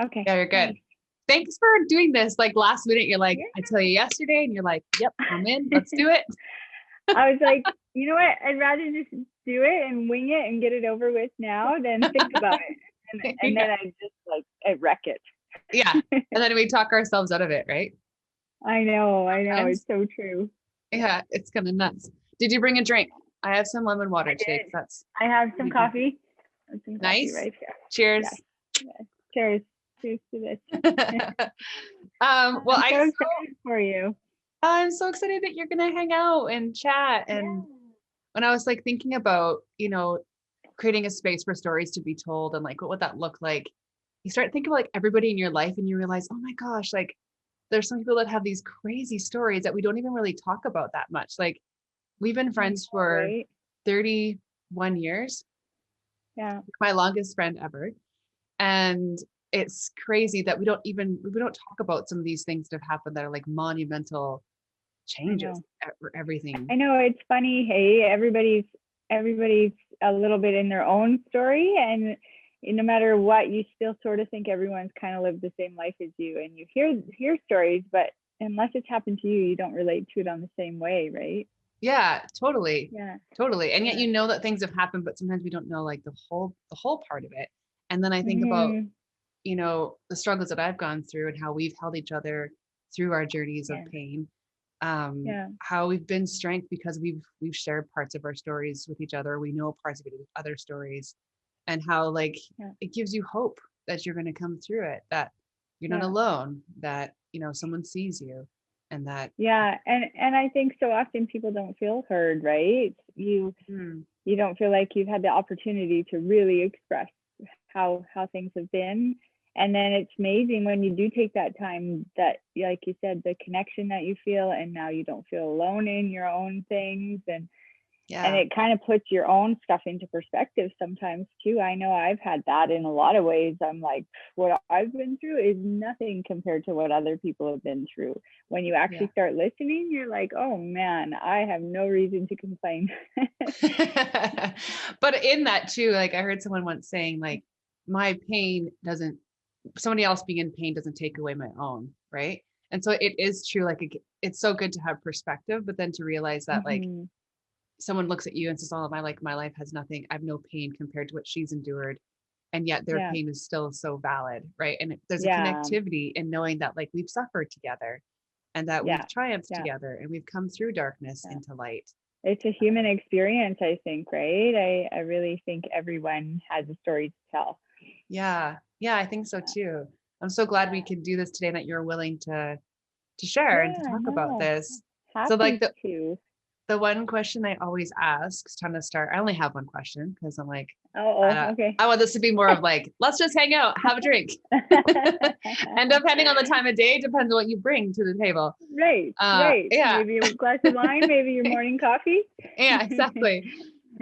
Okay. Yeah, you're good. Thanks. Thanks for doing this. Like last minute, you're like, Yeah. I tell you yesterday, and you're like, yep, I'm in. Let's do it. I was like, you know what? I'd rather just do it and wing it and get it over with now than think about it. And Yeah. then I just like I wreck it. Yeah. And then we talk ourselves out of it, right? I know. I know. It's Sometimes. so true. Yeah, it's kind of nuts. Did you bring a drink? I have some lemon I water today because did. that's I have some pretty good. coffee. I have some coffee Nice. right here. Cheers. Yes. Yes. Cheers. Cheers to this. Well, I'm so excited for you. I'm so excited that you're gonna hang out and chat. Yeah. And when I was like thinking about, creating a space for stories to be told and like what would that look like, you start thinking about like everybody in your life and you realize, oh my gosh, like there's some people that have these crazy stories that we don't even really talk about that much. Like we've been I friends know, for right? 31 years, Yeah. my longest friend ever. And it's crazy that we don't talk about some of these things that have happened that are like monumental I changes know. for everything. I know it's funny. Hey, everybody's a little bit in their own story, and no matter what, you still sort of think everyone's kind of lived the same life as you, and you hear stories, but unless it's happened to you, you don't relate to it on the same way, right? Yeah, totally. Yeah, Totally. And yet yeah. you know that things have happened, but sometimes we don't know like the whole part of it. And then I think about, Hmm. the struggles that I've gone through and how we've held each other through our journeys of Yeah, pain. yeah, How we've been strength because we've shared parts of our stories with each other. We know parts of other stories, and how like yeah, it gives you hope that you're going to come through it, that you're not yeah. alone, that someone sees you, and that Yeah, and I think so often people don't feel heard, right? mm, You don't feel like you've had the opportunity to really express how things have been. And then it's amazing when you do take that time, that like you said, the connection that you feel, and now you don't feel alone in your own things. And yeah, it kind of puts your own stuff into perspective sometimes too. I know I've had that in a lot of ways. I'm like, what I've been through is nothing compared to what other people have been through. When you yeah. actually start listening, you're like, oh man, I have no reason to complain. But in that too, like I heard someone once saying, like, my pain doesn't, somebody else being in pain doesn't take away my own, right? And so it is true, like it's so good to have perspective, but then to realize that like Mm-hmm. someone looks at you and says, oh, my life has nothing, I have no pain compared to what she's endured, and yet their Yeah. pain is still so valid, right? And there's a Yeah. connectivity in knowing that like we've suffered together and that we've Yeah. triumphed Yeah. together and we've come through darkness Yeah. into light. It's a human experience, I think, right? I really think everyone has a story to tell. Yeah. Yeah, I think so Yeah. too. I'm so glad we Yeah. could do this today and that you're willing to share and to Yeah, talk about no. this. So like Happy to. the one question I always ask is trying to start, I only have one question because I'm like, Oh, okay. I want this to be more of like, let's just hang out, have a drink. And depending on the time of day, depends on what you bring to the table. Right, right. Yeah. Maybe a glass of wine, maybe your morning coffee. Yeah, exactly.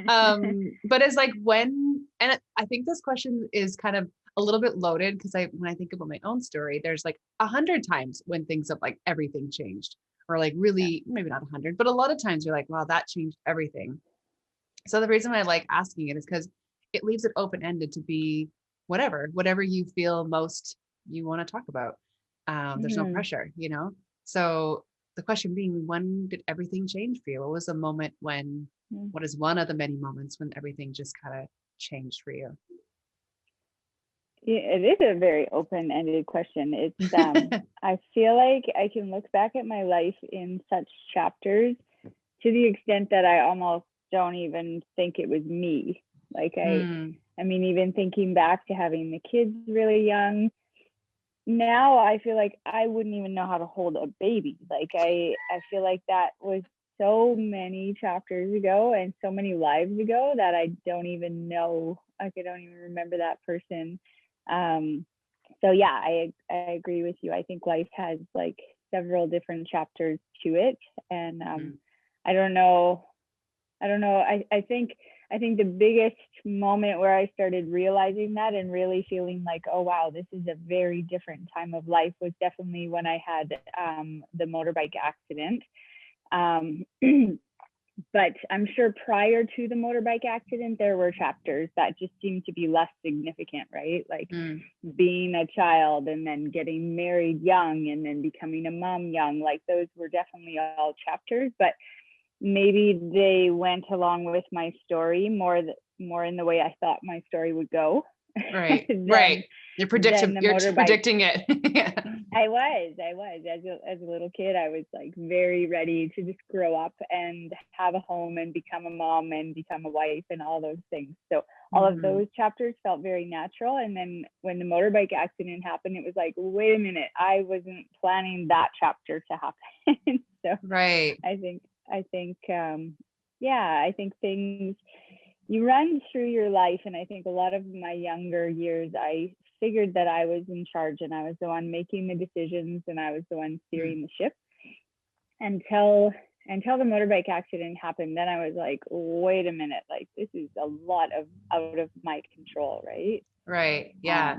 But it's like and I think this question is kind of a little bit loaded because when I think about my own story, there's like 100 times when things have like everything changed, or like Yeah. really, maybe not 100, but a lot of times you're like, wow, that changed everything. So the reason I like asking it is because it leaves it open ended to be whatever you feel most you want to talk about. There's no Hmm. pressure. So the question being, when did everything change for you? What was the moment when, what is one of the many moments when everything just kind of changed for you? Yeah, it is a very open-ended question. I feel like I can look back at my life in such chapters to the extent that I almost don't even think it was me. Like Mm, I mean, even thinking back to having the kids really young, now I feel like I wouldn't even know how to hold a baby. Like I feel like that was so many chapters ago and so many lives ago that I don't even know. Like I don't even remember that person. Um, so yeah, I agree with you. I think life has like several different chapters to it, and mm, I don't know. I don't know. I think the biggest moment where I started realizing that and really feeling like, oh wow, this is a very different time of life was definitely when I had the motorbike accident. Um, But I'm sure prior to the motorbike accident, there were chapters that just seemed to be less significant, right? Like being a child and then getting married young and then becoming a mom young. Like those were definitely all chapters, but maybe they went along with my story more in the way I thought my story would go. Right. than, Right. You're than the motorbike. predicting it. Yeah. I was as a little kid, I was like very ready to just grow up and have a home and become a mom and become a wife and all those things. So all of those chapters felt very natural. And then when the motorbike accident happened, it was like, wait a minute, I wasn't planning that chapter to happen. So right. I think I think things, you run through your life, and I think a lot of my younger years, I figured that I was in charge and I was the one making the decisions and I was the one steering the ship until the motorbike accident happened. Then I was like, wait a minute, like this is a lot of out of my control, right? Right. Yeah.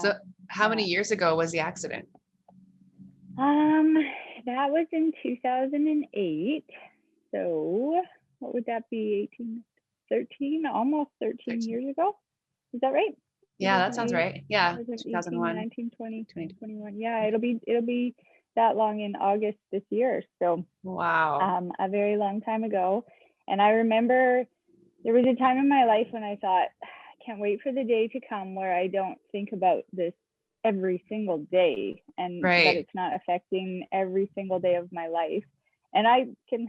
So how many years ago was the accident? That was in 2008. So what would that be? almost 13 years ago. Is that right? Yeah, that sounds right. Yeah. 2001, 19, 20, 2021. Yeah, it'll be that long in August this year. So wow. A very long time ago. And I remember there was a time in my life when I thought, I can't wait for the day to come where I don't think about this every single day, and that it's not affecting every single day of my life. And I can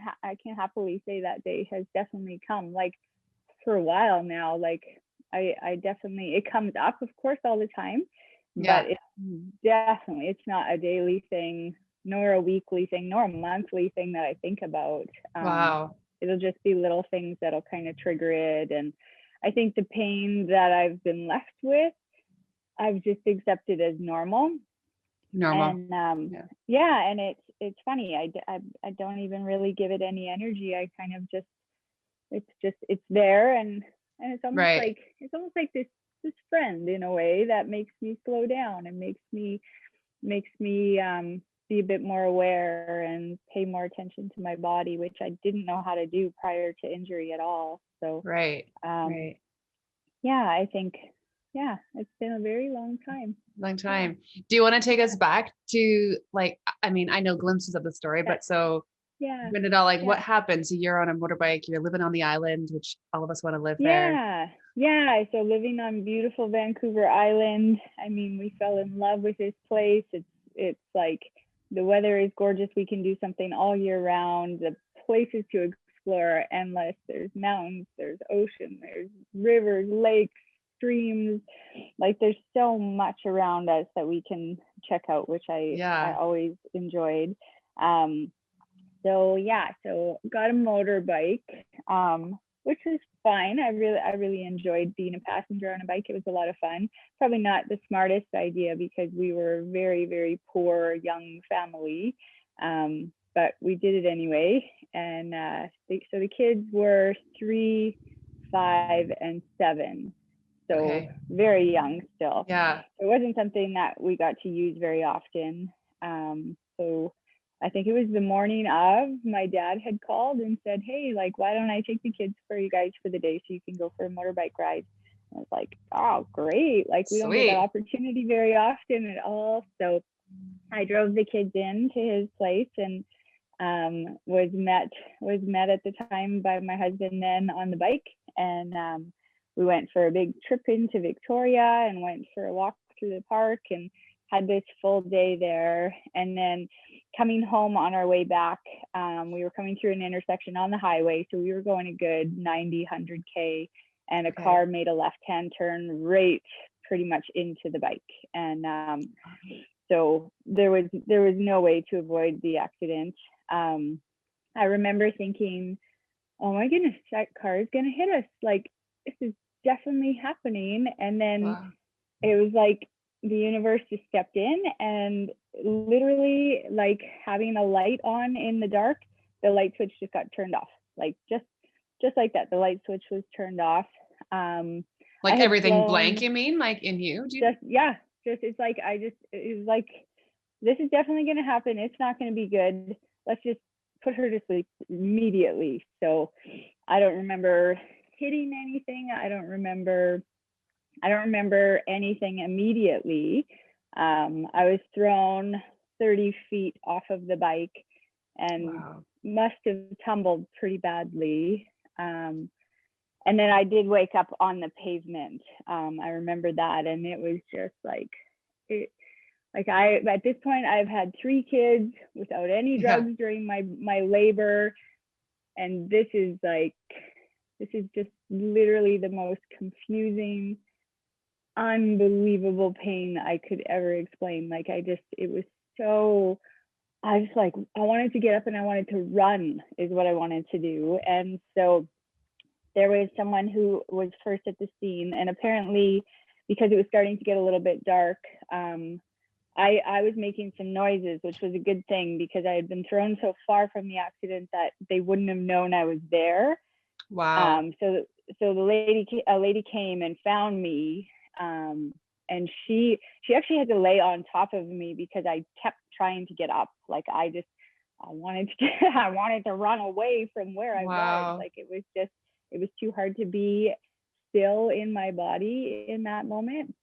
happily say that day has definitely come. Like for a while now, like I definitely, it comes up, of course, all the time, but it's not a daily thing, nor a weekly thing, nor a monthly thing that I think about. Wow. It'll just be little things that'll kind of trigger it. And I think the pain that I've been left with, I've just accepted as normal. And and it's funny, I don't even really give it any energy. I kind of just, it's there, and it's almost like this friend in a way that makes me slow down and makes me be a bit more aware and pay more attention to my body, which I didn't know how to do prior to injury at all. So I think it's been a very long time. Do you want to take us back to, like, I mean, I know glimpses of the story, but so when it all, like, what happened? So you're on a motorbike, you're living on the island, which all of us want to live there. So living on beautiful Vancouver Island. I mean, we fell in love with this place. It's like the weather is gorgeous. We can do something all year round. The places to explore are endless. There's mountains, there's ocean, there's rivers, lakes, streams. Like there's so much around us that we can check out, which I always enjoyed. So got a motorbike, which was fine. I really enjoyed being a passenger on a bike. It was a lot of fun. Probably not the smartest idea because we were a very, very poor young family, but we did it anyway. And so the kids were 3, 5, and 7. So very young still. Yeah. It wasn't something that we got to use very often. So I think it was the morning of, my dad had called and said, hey, like, why don't I take the kids for you guys for the day so you can go for a motorbike ride? And I was like, oh, great. Like, we don't get that opportunity very often at all. So I drove the kids in to his place and was met at the time by my husband then on the bike. And we went for a big trip into Victoria and went for a walk through the park and had this full day there. And then coming home on our way back, we were coming through an intersection on the highway. So we were going a good 90, 100K, and a car made a left-hand turn right pretty much into the bike. And so there was no way to avoid the accident. I remember thinking, oh my goodness, that car is going to hit us. Like, this is definitely happening. And then it was like the universe just stepped in, and literally, like having a light on in the dark, the light switch just got turned off. Like just like that, the light switch was turned off. Like everything blank, you mean? Like in you? It's like, it was like, this is definitely going to happen. It's not going to be good. Let's just put her to sleep immediately. So I don't remember hitting anything. I don't remember anything immediately. I was thrown 30 feet off of the bike and must have tumbled pretty badly. And then I did wake up on the pavement. I remember that, and it was just like, at this point, I've had 3 kids without any drugs during my labor, and this is just literally the most confusing, unbelievable pain I could ever explain. It was so, I was like, I wanted to get up and I wanted to run is what I wanted to do. And so there was someone who was first at the scene, and apparently because it was starting to get a little bit dark, I was making some noises, which was a good thing because I had been thrown so far from the accident that they wouldn't have known I was there. Wow. So a lady came and found me, and she actually had to lay on top of me because I kept trying to get up. Like I wanted to run away from where I was. Like it was too hard to be still in my body in that moment.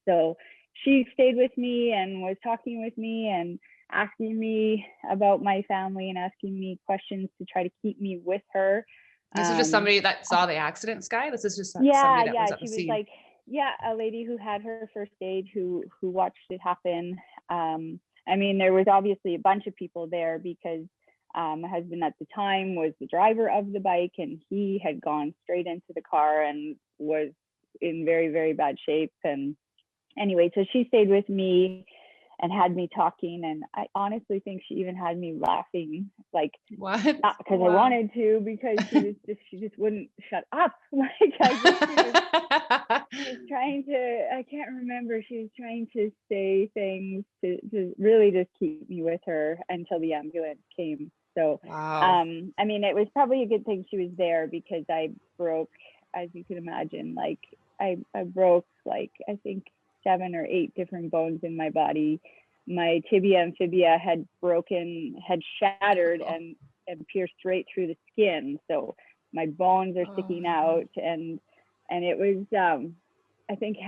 So she stayed with me and was talking with me and asking me about my family and asking me questions to try to keep me with her. This is just somebody that saw the accident, Skye? This is just somebody that was at the scene? She was like, a lady who had her first aid who watched it happen. I mean, there was obviously a bunch of people there because my husband at the time was the driver of the bike, and he had gone straight into the car and was in very, very bad shape. And anyway, so she stayed with me and had me talking, and I honestly think she even had me laughing, like what? Not because I wanted to, because she just wouldn't shut up. Like I guess she was trying to, I can't remember, she was trying to say things to really just keep me with her until the ambulance came. So I mean, it was probably a good thing she was there because I broke, as you can imagine, like I broke like I think 7 or 8 different bones in my body. My tibia and fibia had shattered and pierced right through the skin. So my bones are sticking out, and it was I think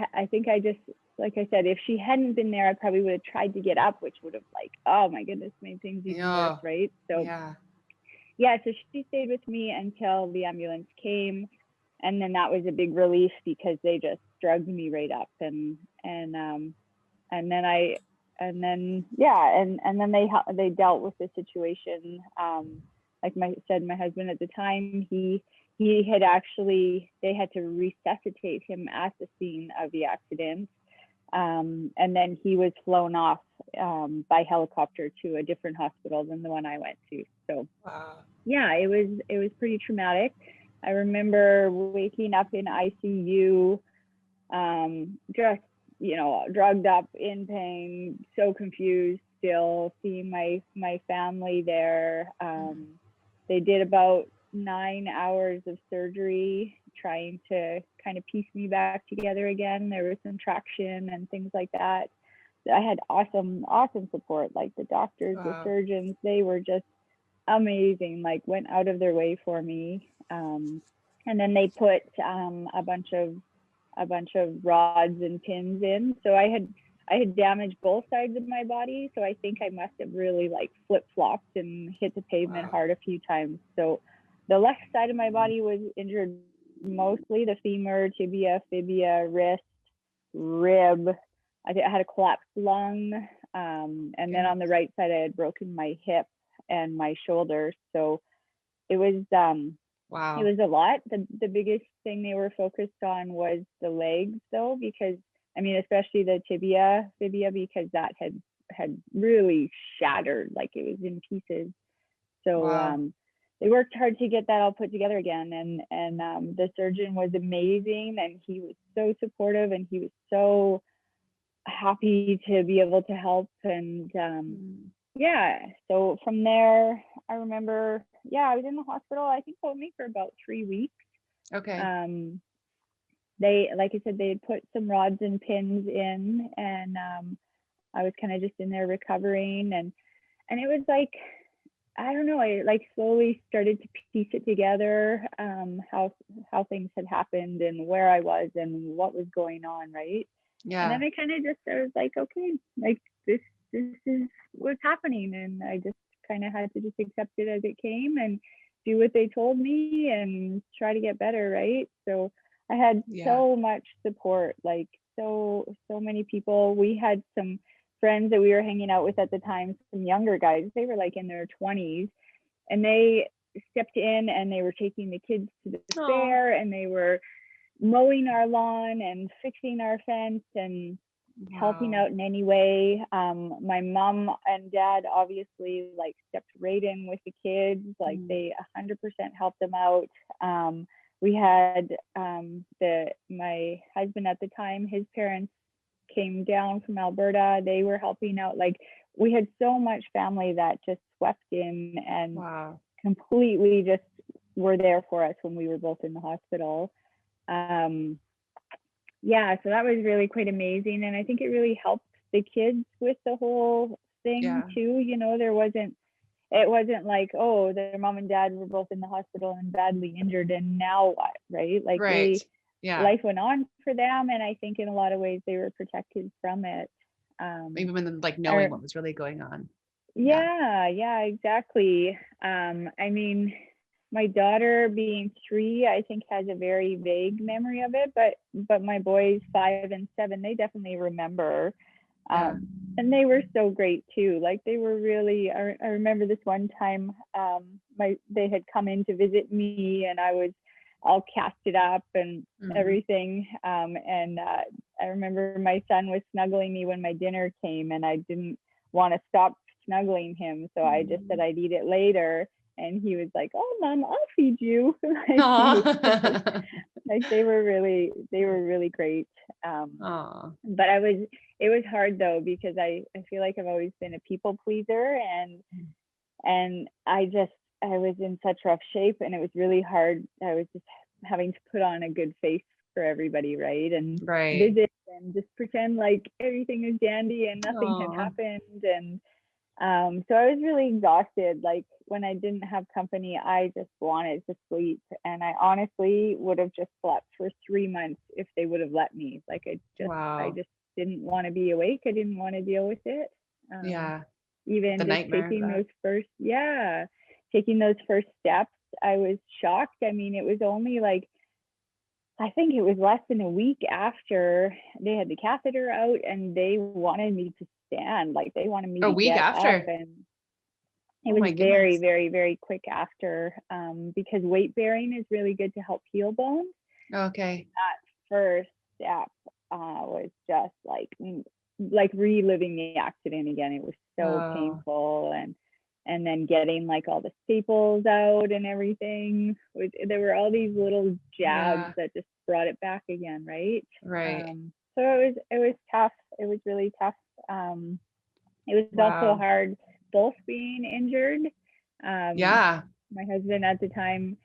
I just, like I said, if she hadn't been there, I probably would have tried to get up, which would have, like, oh my goodness, made things even worse, right? So so she stayed with me until the ambulance came. And then that was a big relief because they just drugged me right up, and then they dealt with the situation. Like my husband at the time, he had actually, they had to resuscitate him at the scene of the accident, and then he was flown off by helicopter to a different hospital than the one I went to. So it was pretty traumatic. I remember waking up in ICU, just, drugged up, in pain, so confused still, seeing my family there. They did about 9 hours of surgery, trying to kind of piece me back together again. There was some traction and things like that. I had awesome support, like the doctors, the surgeons, they were just amazing, like went out of their way for me. And then they put a bunch of rods and pins in. So I had damaged both sides of my body. So I think I must have really like flip-flopped and hit the pavement hard a few times. So the left side of my body was injured mostly, the femur, tibia, fibia, wrist, rib. I had a collapsed lung. And then on the right side, I had broken my hip and my shoulder. So it was it was a lot. The biggest thing they were focused on was the legs, though, because I mean, especially the tibia, fibia, because that had really shattered, like it was in pieces. So they worked hard to get that all put together again, and the surgeon was amazing, and he was so supportive, and he was so happy to be able to help. And so from there, I remember, I was in the hospital, I think only for about 3 weeks. They, like I said, they had put some rods and pins in, and I was kind of just in there recovering, and it was like, I don't know, I like slowly started to piece it together, how things had happened and where I was and what was going on, right? And Yeah. then I was like, okay, like this is what's happening, and I just kind of had to just accept it as it came and do what they told me and try to get better, right? So I had Yeah. so much support, like so many people. We had some friends that we were hanging out with at the time, some younger guys. They were like in their 20s, and they stepped in and they were taking the kids to the Oh, fair, and they were mowing our lawn and fixing our fence and helping wow. out in any way. My mom and dad obviously like stepped right in with the kids. Like Mm. they 100% helped them out. We had my husband at the time, his parents came down from Alberta. They were helping out. Like we had so much family that just swept in and Wow. completely just were there for us when we were both in the hospital. Um, yeah, so that was really quite amazing. And I think it really helped the kids with the whole thing Yeah. too. You know, it wasn't like, oh, their mom and dad were both in the hospital and badly injured and now what, right? Like Right. they, Yeah. life went on for them. And I think in a lot of ways they were protected from it. Um, Even when like knowing or, what was really going on. Yeah. yeah, exactly. I mean, my daughter being 3, I think has a very vague memory of it, but my boys 5 and 7, they definitely remember. Yeah. And they were so great too. Like they were really. I remember this one time, they had come in to visit me, and I was all casted up and Mm. everything. And I remember my son was snuggling me when my dinner came, and I didn't want to stop snuggling him, so I just said Mm. I'd eat it later. And he was like, "Oh, mom, I'll feed you." Like he was just Aw. like they were really great. Um, Aw. but it was hard though because I feel like I've always been a people pleaser, and I was in such rough shape, and it was really hard. I was just having to put on a good face for everybody, right? And Right. visit and just pretend like everything is dandy and nothing had Aw. happened. And so I was really exhausted. Like when I didn't have company, I just wanted to sleep. And I honestly would have just slept for 3 months if they would have let me. Like I Wow. just didn't want to be awake. I didn't want to deal with it. Um, Yeah. The Even just nightmare of that. taking those first steps, I was shocked. I mean, it was only like, I think it was less than a week after they had the catheter out and they wanted me to stand, like they wanted me A to week get up. after. And it Oh was my very, goodness. very, very quick after, because weight bearing is really good to help heal bones. Okay. First step was just like reliving the accident again. It was so Oh, painful, and then getting like all the staples out and everything. There were all these little jabs yeah. that just brought it back again, right? Right. So it was tough. It was really tough. Um, it was also Wow. hard both being injured. Um, Yeah. my husband at the time,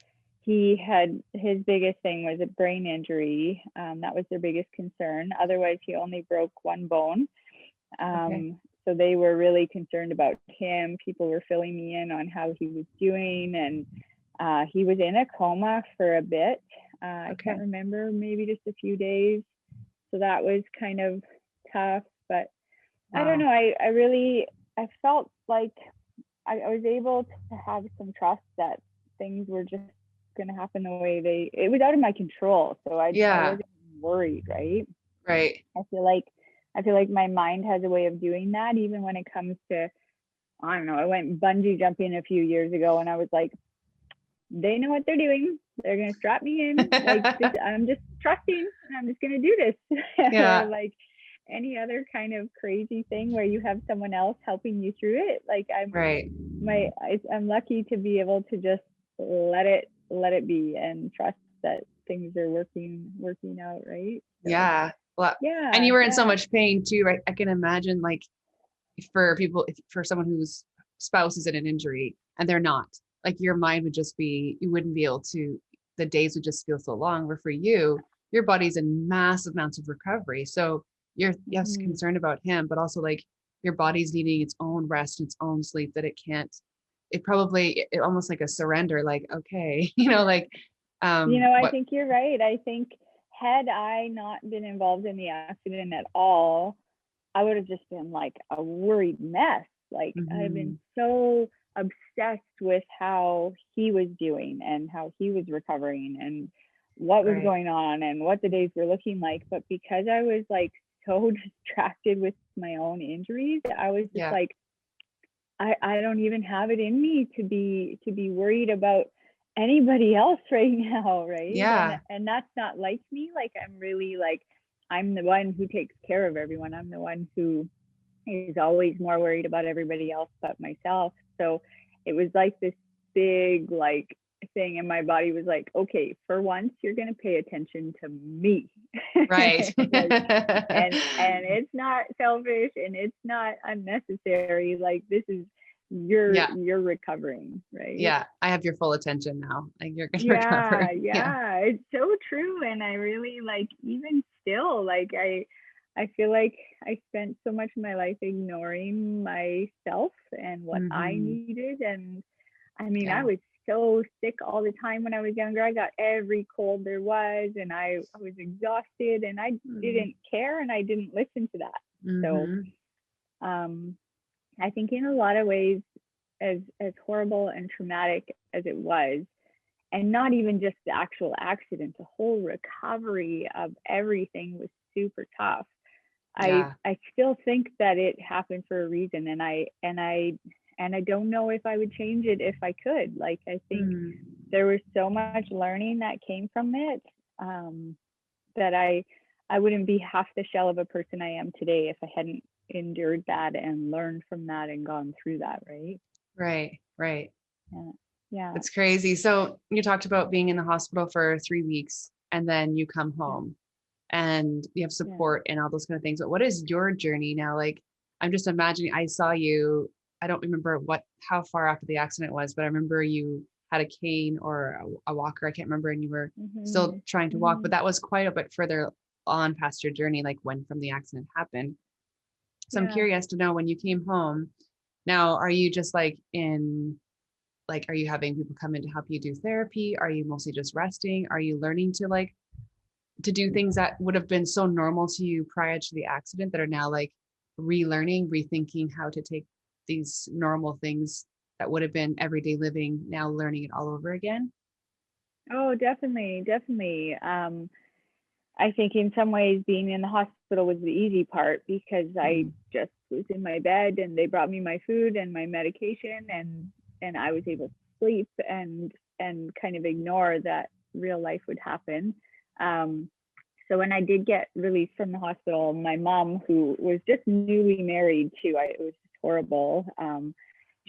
he had his biggest thing was a brain injury. That was their biggest concern. Otherwise, he only broke one bone. Okay. So they were really concerned about him. People were filling me in on how he was doing, and he was in a coma for a bit. I can't Okay. remember, maybe just a few days. So that was kind of tough, but I don't Wow. know. I felt like I was able to have some trust that things were just going to happen the way it was out of my control. So I Yeah. wasn't worried, right? Right. I feel like, I feel like my mind has a way of doing that, even when it comes to, I don't know, I went bungee jumping a few years ago and I was like, they know what they're doing. They're going to strap me in. Like this, I'm just trusting and I'm just going to do this. Or Yeah. like any other kind of crazy thing where you have someone else helping you through it. Like Right. I'm lucky to be able to just let it be and trust that things are working out, right? So Yeah. Well, and yeah, you were in so yeah. much pain too, right? I can imagine like for people, for someone whose spouse is in an injury and they're not, like your mind would just be, you wouldn't be able to, the days would just feel so long. Where for you, your body's in massive amounts of recovery. So you're, yes, Mhm. concerned about him, but also like your body's needing its own rest, its own sleep that it can't it probably almost like a surrender, like, okay, like, I what, think you're right. I think had I not been involved in the accident at all, I would have just been like a worried mess. Like I've been mhm, so obsessed with how he was doing and how he was recovering and what was right. going on and what the days were looking like. But because I was like so distracted with my own injuries, I was just Yeah. like, I don't even have it in me to be worried about anybody else right now, right? Yeah. And that's not like me. Like I'm really like I'm the one who takes care of everyone. I'm the one who is always more worried about everybody else but myself. So it was like this big like thing and my body was like, okay, for once you're going to pay attention to me. Right. Like and it's not selfish and it's not unnecessary. Like this is Yeah. you're recovering, right? Yeah. I have your full attention now. Like you're going to Yeah, recover. Yeah. yeah, it's so true. And I really like, even still, like, I feel like I spent so much of my life ignoring myself and what I Hmm. needed. And I mean, I Yeah. was so sick all the time when I was younger. I got every cold there was, and I was exhausted, and I didn't care, and I didn't listen to that. So, Mm-hmm. um, I think in a lot of ways, as horrible and traumatic as it was, and not even just the actual accident, the whole recovery of everything was super tough. Yeah. I still think that it happened for a reason, and I don't know if I would change it if I could. Like I think Mm. there was so much learning that came from it, um, that I wouldn't be half the shell of a person I am today if I hadn't endured that and learned from that and gone through that. Right? Right. Right. Yeah. Yeah. It's crazy. So you talked about being in the hospital for 3 weeks and then you come Yeah. home and you have Yeah. support and all those kind of things. But what is your journey now? Like, I'm just imagining, I saw you, I don't remember how far after the accident was, but I remember you had a cane or a walker. I can't remember. And you were Mm-hmm. still trying to walk, but Mm-hmm. that was quite a bit further on past your journey, like when from the accident happened. So I'm Yeah. curious to know when you came home, now, are you just like, are you having people come in to help you do therapy? Are you mostly just resting? Are you learning to to do things that would have been so normal to you prior to the accident that are now like relearning, rethinking how to take these normal things that would have been everyday living, now learning it all over again? Oh, definitely, definitely. I think in some ways being in the hospital was the easy part because I Mm. just was in my bed and they brought me my food and my medication and I was able to sleep and kind of ignore that real life would happen. Um, so when I did get released from the hospital, my mom, who was just newly married too, it was just horrible.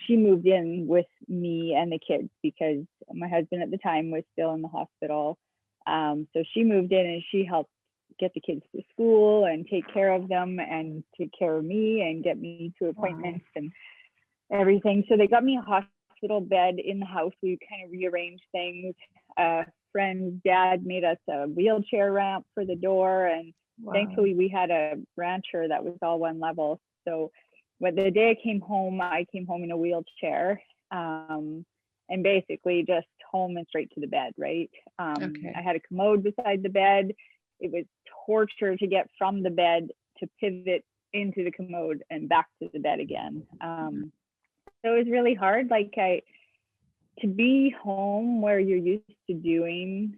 She moved in with me and the kids because my husband at the time was still in the hospital. So she moved in and she helped get the kids to school and take care of them and take care of me and get me to Wow. appointments and everything. So they got me a hospital bed in the house. We kind of rearranged things. A friend's dad made us a wheelchair ramp for the door, and Wow. thankfully we had a rancher that was all one level. So when the day I came home in a wheelchair, and basically just home and straight to the bed. Right. I Okay. had a commode beside the bed. It was torture to get from the bed to pivot into the commode and back to the bed again. Mm. So it was really hard. Like to be home where you're used to doing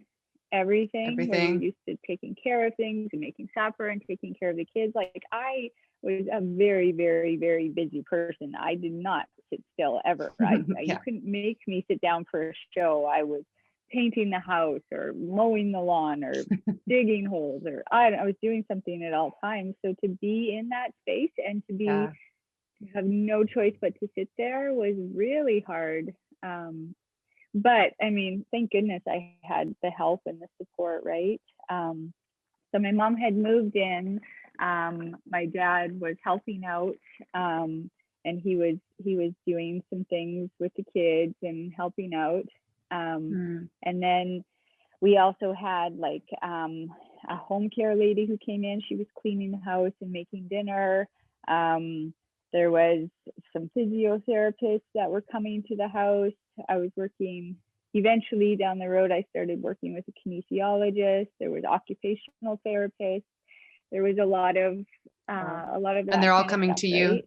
everything, where you're Everything. used to taking care of things and making supper and taking care of the kids. Like I was a very, very, very busy person. I did not sit still ever. You Yeah. couldn't make me sit down for a show. I was painting the house or mowing the lawn or digging holes or I was doing something at all times. So to be in that space and Yeah. to have no choice but to sit there was really hard. But I mean, thank goodness I had the help and the support, right? Um, so my mom had moved in. My dad was helping out, and he was doing some things with the kids and helping out. Um, Mm. and then we also had like a home care lady who came in. She was cleaning the house and making dinner. Um, There was some physiotherapists that were coming to the house. I was working, eventually down the road, I started working with a kinesiologist. There was occupational therapists. There was a lot of And that they're all kind of coming stuff, to you. right?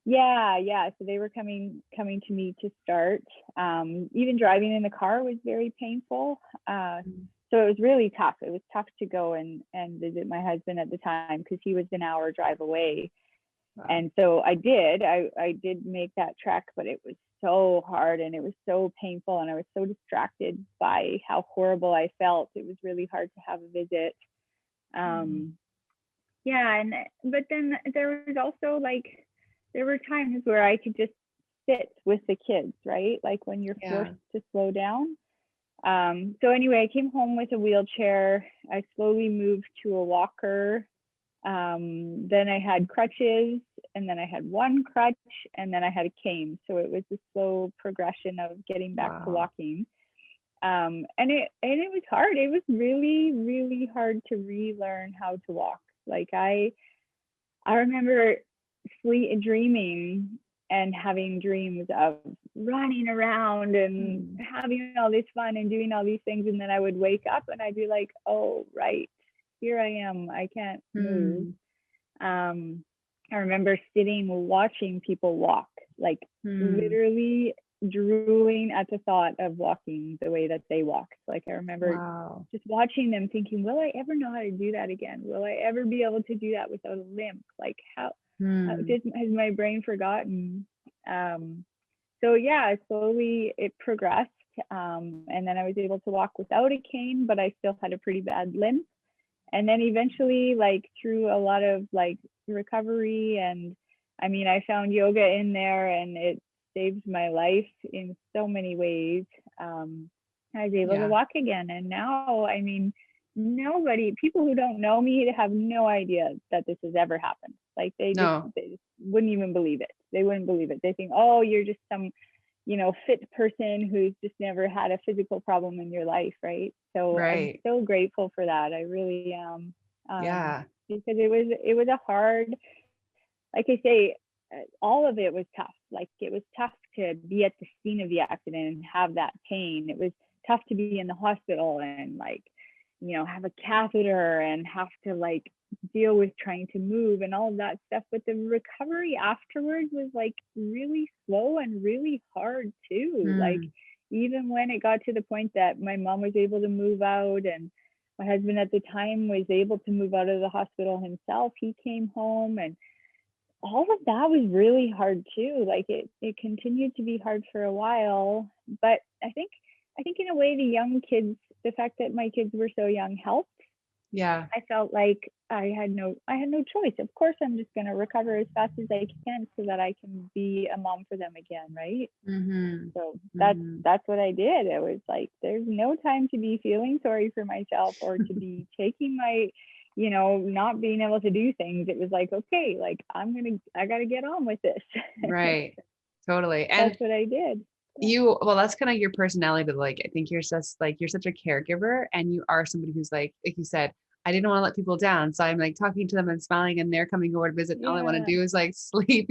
Yeah. So they were coming to me to start. Even driving in the car was very painful. So it was really tough. It was tough to go and visit my husband at the time because he was an hour drive away. Wow. And so I did make that trek, but it was so hard and it was so painful and I was so distracted by how horrible I felt. It was really hard to have a visit. Yeah, but then there was also like, there were times where I could just sit with the kids, right? Like when you're forced to slow down. So anyway, I came home with a wheelchair. I slowly moved to a walker. Then I had crutches, and then I had one crutch, and then I had a cane. So it was a slow progression of getting back to walking. And it was hard. It was really, really hard to relearn how to walk. Like I remember dreaming and having dreams of running around and having all this fun and doing all these things. And then I would wake up and I'd be like, oh, right, here I am. I can't move. I remember sitting watching people walk, like literally drooling at the thought of walking the way that they walked. Like I remember just watching them thinking, will I ever know how to do that again? Will I ever be able to do that without a limp? Like how has my brain forgotten? So yeah, slowly it progressed. And then I was able to walk without a cane, but I still had a pretty bad limp. And then eventually, like through a lot of like recovery, and I mean, I found yoga in there and it saved my life in so many ways. I was able to walk again. And now, I mean, people who don't know me have no idea that this has ever happened. Like they just wouldn't even believe it. They wouldn't believe it. They think, oh, you're just some, fit person who's just never had a physical problem in your life, right? So I'm so grateful for that. I really am. Because it was a hard, like I say, all of it was tough. Like it was tough to be at the scene of the accident and have that pain. It was tough to be in the hospital and like, have a catheter and have to like deal with trying to move and all of that stuff. But the recovery afterwards was like really slow and really hard too. Like even when it got to the point that my mom was able to move out and my husband at the time was able to move out of the hospital himself, he came home, and all of that was really hard too. Like it continued to be hard for a while, but I think in a way the fact that my kids were so young helped. I felt like I had no choice. Of course, I'm just going to recover as fast as I can so that I can be a mom for them again, right? So that's what I did. It was like, there's no time to be feeling sorry for myself or to be taking my, not being able to do things. It was like, okay, like I got to get on with this. Right. Totally. And that's what I did. That's kind of your personality. Like, I think you're such a caregiver, and you are somebody who's like you said, I didn't want to let people down. So I'm like talking to them and smiling, and they're coming over to visit. And all I want to do is like sleep,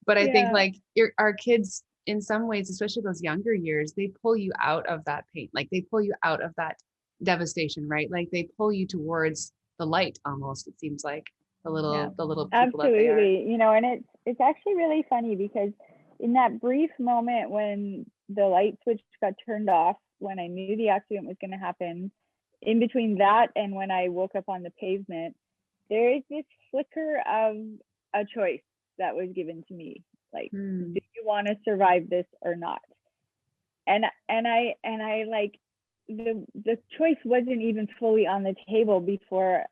but I think like our kids in some ways, especially those younger years, they pull you out of that pain. Like they pull you out of that devastation, right? Like they pull you towards the light almost, it seems like the little people absolutely. that they are. And it's actually really funny because in that brief moment when the light switch got turned off, when I knew the accident was going to happen, in between that and when I woke up on the pavement, there is this flicker of a choice that was given to me. Like, do you want to survive this or not? And I like, the choice wasn't even fully on the table before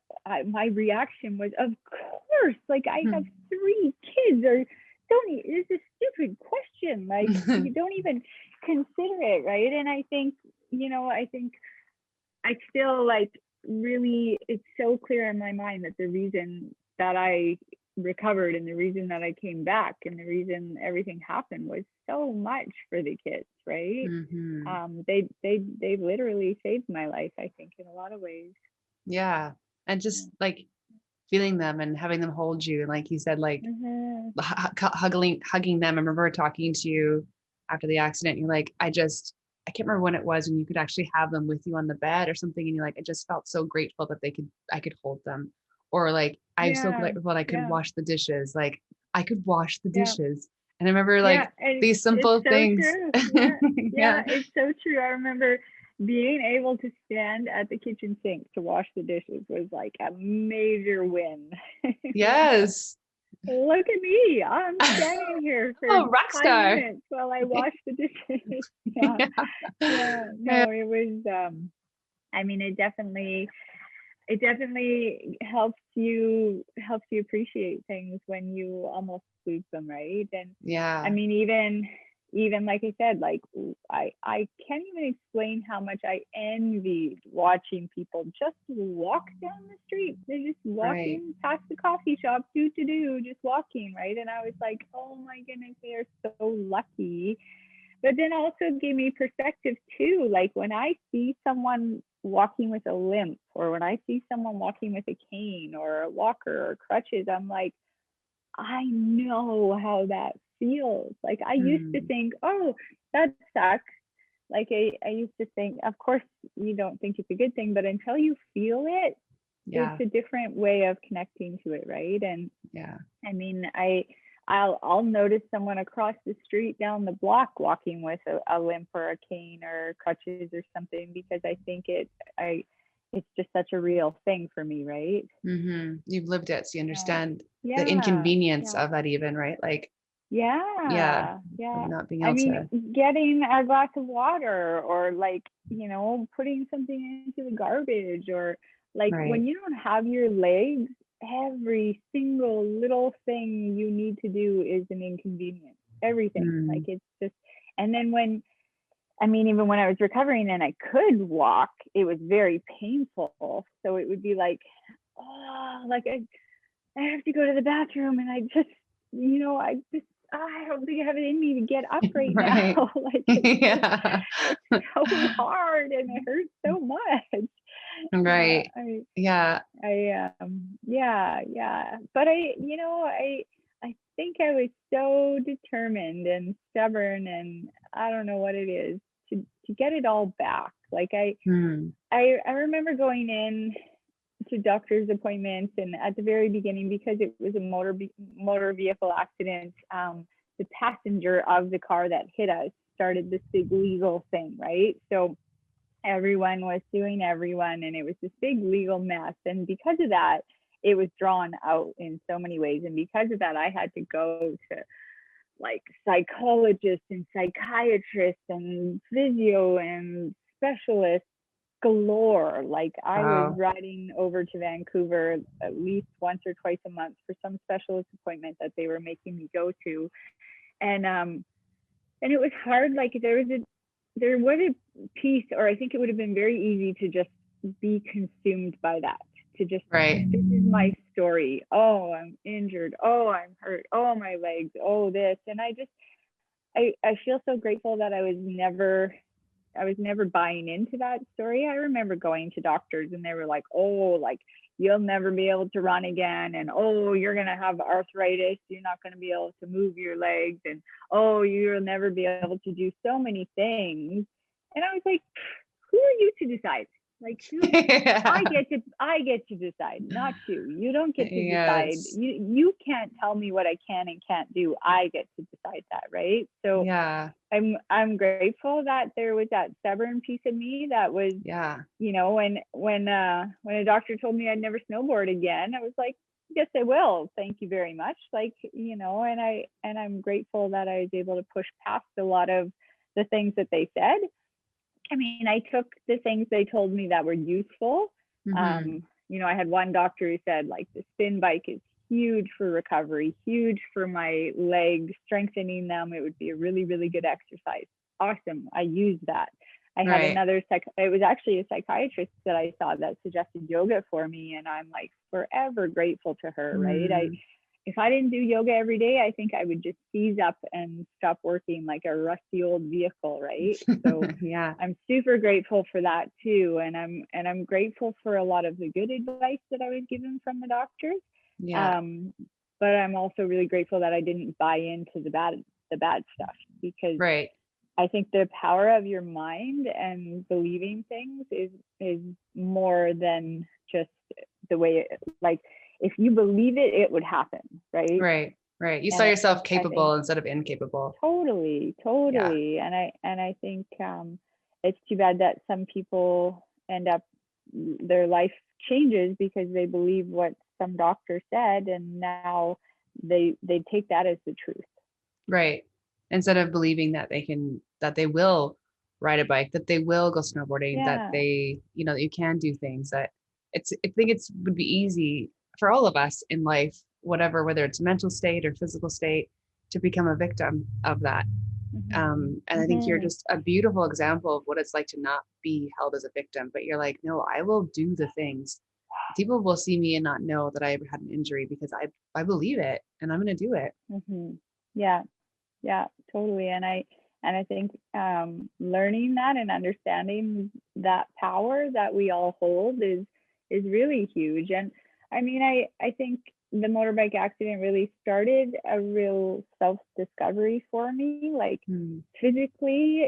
my reaction was, of course, like I have 3 kids, or it's a stupid question. Like you don't even consider it, right? And I think, I still like really, it's so clear in my mind that the reason that I recovered and the reason that I came back and the reason everything happened was so much for the kids, right? They literally saved my life, I think, in a lot of ways. Yeah. And just like feeling them and having them hold you. And like you said, like Mhm. hugging them. I remember talking to you after the accident. You're like, I can't remember when it was, and you could actually have them with you on the bed or something. And you're like, I just felt so grateful that I could hold them. Or like, I'm so Yeah, grateful that I could yeah, wash the dishes. Like I could wash the yeah, dishes. And I remember yeah. like And these it's simple so things. true. Yeah, yeah, Yeah. it's so true. I remember being able to stand at the kitchen sink to wash the dishes was like a major win. Yes. Look at me. I'm standing here for Oh, rock 5 star. minutes while I wash the dishes. Yeah. Yeah. Yeah. No, it was I mean it definitely helps you appreciate things when you almost lose them, right? And I Yeah. mean, even like I said, like I can't even explain how much I envied watching people just walk down the street. They're just Right. walking past the coffee shop, just walking, right? And I was like, oh my goodness, they are so lucky. But then also gave me perspective too. Like when I see someone walking with a limp, or when I see someone walking with a cane or a walker or crutches, I'm like, I know how that feels. Like I used to Hmm. think, oh, that sucks. Like I used to think, of course, you don't think it's a good thing, but until you feel it, it's Yeah. a different way of connecting to it, right? And Yeah. I mean, I'll notice someone across the street down the block walking with a limp or a cane or crutches or something, because I think I it's just such a real thing for me, right? You've lived it, so you Yeah. understand the Yeah. inconvenience Yeah. of that even, right? Like, yeah, Yeah. of Yeah. not being I able mean, to, getting a glass of water, or like, putting something into the garbage, or like right. when you don't have your legs, every single little thing you need to do is an inconvenience. Everything. Like Mm. it's just, and then I mean, even when I was recovering and I could walk, it was very painful. So it would be like, oh, like I have to go to the bathroom, and I don't think I have it in me to get up right Right. now. Like Yeah. it's so hard and it hurts so much. Yeah, Right. Yeah. yeah, yeah. But I think I was so determined and stubborn, and I don't know what it is to get it all back. Like Hmm. I remember going in to doctor's appointments, and at the very beginning, because it was a motor vehicle accident, the passenger of the car that hit us started this big legal thing, right? So everyone was suing everyone, and it was this big legal mess. And because of that, it was drawn out in so many ways. And because of that, I had to go to like psychologists and psychiatrists and physio and specialists galore. Like I was Wow. riding over to Vancouver at least once or twice a month for some specialist appointment that they were making me go to. And um and it was hard. Like there was a piece, or I think it would have been very easy to just be consumed by that, to just, Right. this is my story. Oh, I'm injured. Oh, I'm hurt. Oh, my legs. Oh, this. And I feel so grateful that I was never buying into that story. I remember going to doctors and they were like, oh, like you'll never be able to run again. And oh, you're going to have arthritis. You're not going to be able to move your legs. And oh, you'll never be able to do so many things. And I was like, who are you to decide? Like who I Yeah. get to I get to decide, not you. You don't get to decide. Yes. You can't tell me what I can and can't do. I get to decide that, right? So Yeah. I'm grateful that there was that stubborn piece of me that was, Yeah. when a doctor told me I'd never snowboard again, I was like, yes, I will. Thank you very much. Like, and I'm grateful that I was able to push past a lot of the things that they said. I mean, I took the things they told me that were useful. Hmm. I had one doctor who said, like, the spin bike is huge for recovery, huge for my legs, strengthening them. It would be a really, really good exercise. Awesome. I used that. I had Right. it was actually a psychiatrist that I saw that suggested yoga for me. And I'm like forever grateful to her, right? Mm. if I didn't do yoga every day, I think I would just seize up and stop working like a rusty old vehicle, right? So Yeah. I'm super grateful for that too. And I'm grateful for a lot of the good advice that I was given from the doctors. Yeah. But I'm also really grateful that I didn't buy into the bad stuff, because Right. I think the power of your mind and believing things is more than just the way it, like, if you believe it, it would happen, right? Right. Right. You saw And yourself I think capable instead of incapable. totally, Yeah. totally. And I think it's too bad that some people end up, their life changes because they believe what some doctor said, and now they take that as the truth. Right. Instead of believing that that they will ride a bike, that they will go snowboarding, that Yeah. they, that you can do things that I think would be easy for all of us in life, whether it's mental state or physical state, to become a victim of that. Mm-hmm. And I think you're Mm-hmm. just a beautiful example of what it's like to not be held as a victim, but you're like, no, I will do the things. People will see me and not know that I ever had an injury because I believe it and I'm going to do it. Mm-hmm. Yeah. Yeah, totally. And I think learning that and understanding that power that we all hold is really huge. And I mean, I think the motorbike accident really started a real self-discovery for me. Like, Mm, physically,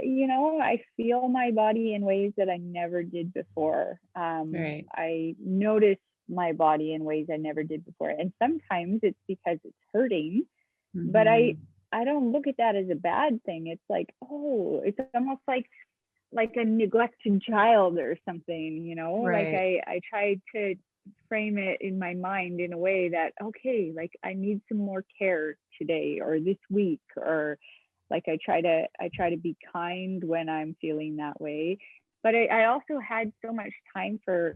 I feel my body in ways that I never did before. right. I notice my body in ways I never did before. And sometimes it's because it's hurting, but I Hmm. I don't look at that as a bad thing. It's like, oh, it's almost like a neglected child or something, like Right. I tried to frame it in my mind in a way that, okay, like I need some more care today or this week, or like I try to be kind when I'm feeling that way. But I also had so much time for